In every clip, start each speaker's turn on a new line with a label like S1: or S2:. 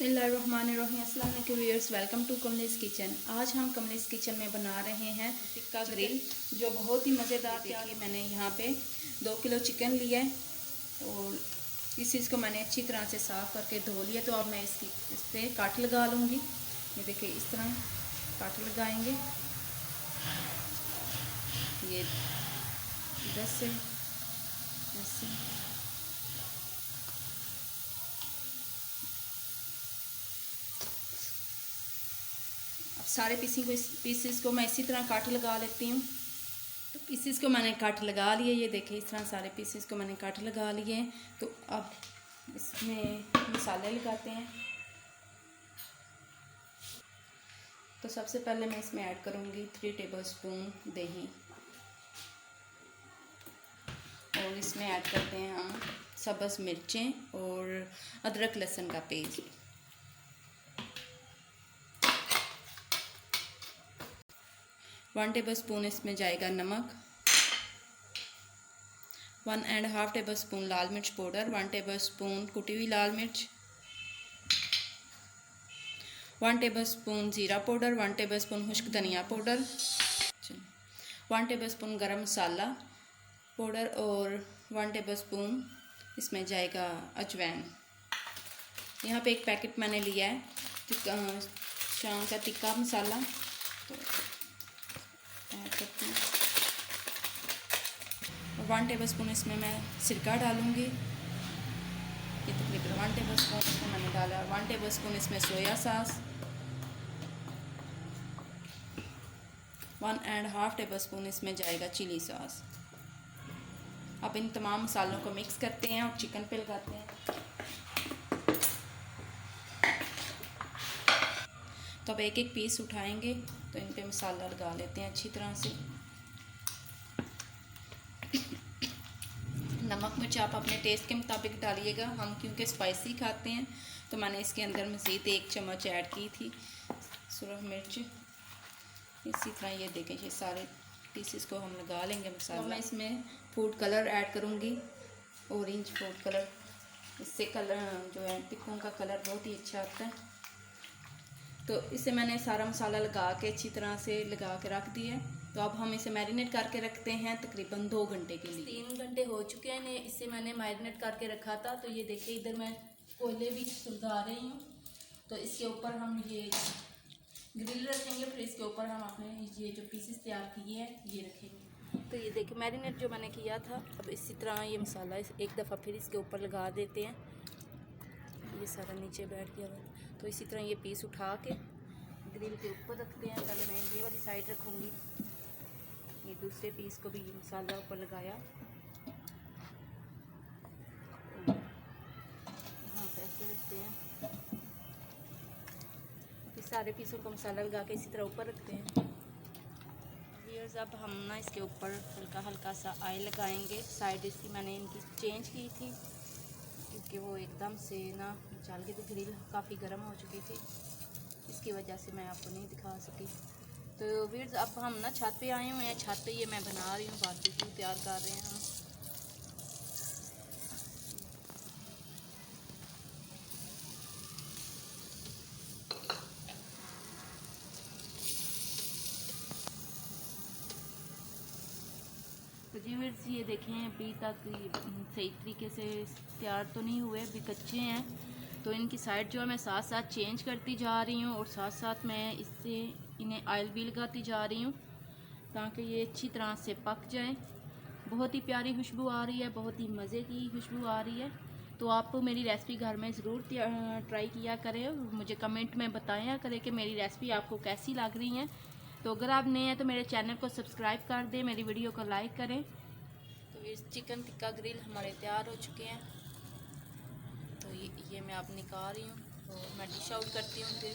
S1: बिस्मिल्लाहिर्रहमानिर्रहीम। अस्सलाम वालेकुम viewers, welcome to Kamlesh kitchen. आज हम कमलेश किचन में बना रहे हैं टिक्का ग्रिल, जो बहुत ही मज़ेदार। देखिए मैंने यहाँ पे 2 किलो चिकन लिया है और इस चीज़ को मैंने अच्छी तरह से साफ़ करके धो लिया। तो अब मैं इस पर काट लगा लूँगी। ये देखिए इस तरह काट लगाएंगे। ये 10 से ऐसे अब सारे पीसीस को मैं इसी तरह काट लगा लेती हूँ। तो पीसीस को मैंने काट लगा लिए। ये देखिए इस तरह सारे पीसीस को मैंने काट लगा लिए हैं। तो अब इसमें मसाले लगाते हैं। तो सबसे पहले मैं इसमें ऐड करूँगी 3 टेबलस्पून दही और इसमें ऐड करते हैं हम सब्ज़ मिर्चें और अदरक लहसुन का पेस्ट। 1 टेबलस्पून इसमें जाएगा नमक, 1.5 टेबलस्पून लाल मिर्च पाउडर, 1 टेबलस्पून कुटी हुई लाल मिर्च, 1 टेबलस्पून ज़ीरा पाउडर, 1 टेबलस्पून खुश्क धनिया पाउडर, 1 टेबलस्पून गरम मसाला पाउडर और 1 टेबलस्पून इसमें जाएगा अजवाइन। यहाँ पे एक पैकेट मैंने लिया है शाम का टिक्का मसाला, तो ऐड करते हैं। 1 टेबलस्पून इसमें मैं सिरका डालूँगी। ये तकरीबन 1 टेबलस्पून इसमें मैंने डाला। 1 टेबलस्पून इसमें सोया सॉस, 1.5 टेबलस्पून इसमें जाएगा चिली सॉस। अब इन तमाम मसालों को मिक्स करते हैं और चिकन पे लगाते हैं। तो अब एक एक पीस उठाएंगे तो इन पे मसाला लगा लेते हैं अच्छी तरह से। नमक मिर्च आप अपने टेस्ट के मुताबिक डालिएगा। हम क्योंकि स्पाइसी खाते हैं तो मैंने इसके अंदर मज़ीद 1 चम्मच ऐड की थी सुरख मिर्च। इसी तरह ये देखें, ये सारे पीसेस को हम लगा लेंगे मसाला। तो मैं इसमें फूड कलर ऐड करूँगी, ऑरेंज फूड कलर। इससे कलर जो है टिक्कों का कलर बहुत ही अच्छा आता है। तो इसे मैंने सारा मसाला लगा के अच्छी तरह से लगा के रख दिया। तो अब हम इसे मैरिनेट करके रखते हैं तकरीबन 2 घंटे के लिए। 3 घंटे हो चुके हैं इसे मैंने मैरिनेट करके रखा था। तो ये देखिए इधर मैं कोयले भी सुलगा रही हूँ। तो इसके ऊपर हम ये ग्रिल रखेंगे, फिर इसके ऊपर हम अपने ये जो पीसेस तैयार किए हैं ये रखेंगे। तो ये देखिए मैरिनेट जो मैंने किया था, अब इसी तरह ये मसाला एक दफ़ा फिर इसके ऊपर लगा देते हैं। ये सारा नीचे बैठ गया है। तो इसी तरह ये पीस उठा के ग्रिल के ऊपर रखते हैं। पहले मैं ये वाली साइड रखूँगी, ये दूसरे पीस को भी ये मसाला ऊपर लगाया। यहाँ पे ऐसे रखते हैं। ये सारे पीसों को मसाला लगा के इसी तरह ऊपर रखते हैं। व्यूअर्स अब हम ना इसके ऊपर हल्का हल्का सा ऑयल लगाएंगे। साइड इसकी मैंने इनकी चेंज की थी क्योंकि वो एकदम से ना जल के, तो ग्रिल काफ़ी गर्म हो चुकी थी, इसकी वजह से मैं आपको नहीं दिखा सकी। तो व्यूअर्स अब हम ना छत पे आए हुए हैं। छत पे ये मैं बना रही हूँ, बारबेक्यू तैयार कर रहे हैं हम। तो जी व्यूअर्स ये देखें अभी तक सही तरीके से तैयार तो नहीं हुए, अभी कच्चे हैं। तो इनकी साइड जो है मैं साथ साथ चेंज करती जा रही हूँ और साथ साथ मैं इससे इन्हें ऑयल भी लगाती जा रही हूँ ताकि ये अच्छी तरह से पक जाए। बहुत ही प्यारी खुशबू आ रही है, बहुत ही मज़े की खुशबू आ रही है। तो आप मेरी रेसिपी घर में ज़रूर ट्राई किया करें, मुझे कमेंट में बताया करें कि मेरी रेसिपी आपको कैसी लग रही है। तो अगर आप नए हैं तो मेरे चैनल को सब्सक्राइब कर दें, मेरी वीडियो को लाइक करें। तो ये चिकन टिक्का ग्रिल हमारे तैयार हो चुके हैं। तो ये मैं आप निकाल रही हूँ और मैं डिश आउट करती हूँ। फिर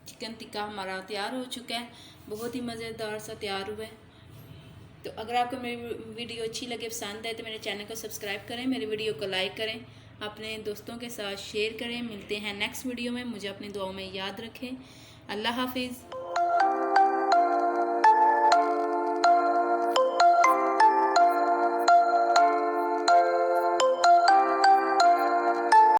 S1: चिकन टिक्का हमारा तैयार हो चुका है, बहुत ही मज़ेदार सा तैयार हुआ है। तो अगर आपको मेरी वीडियो अच्छी लगे, पसंद आए तो मेरे चैनल को सब्सक्राइब करें, मेरी वीडियो को लाइक करें, अपने दोस्तों के साथ शेयर करें। मिलते हैं नेक्स्ट वीडियो में, मुझे अपनी दुआओं में याद रखें। अल्लाह हाफिज़।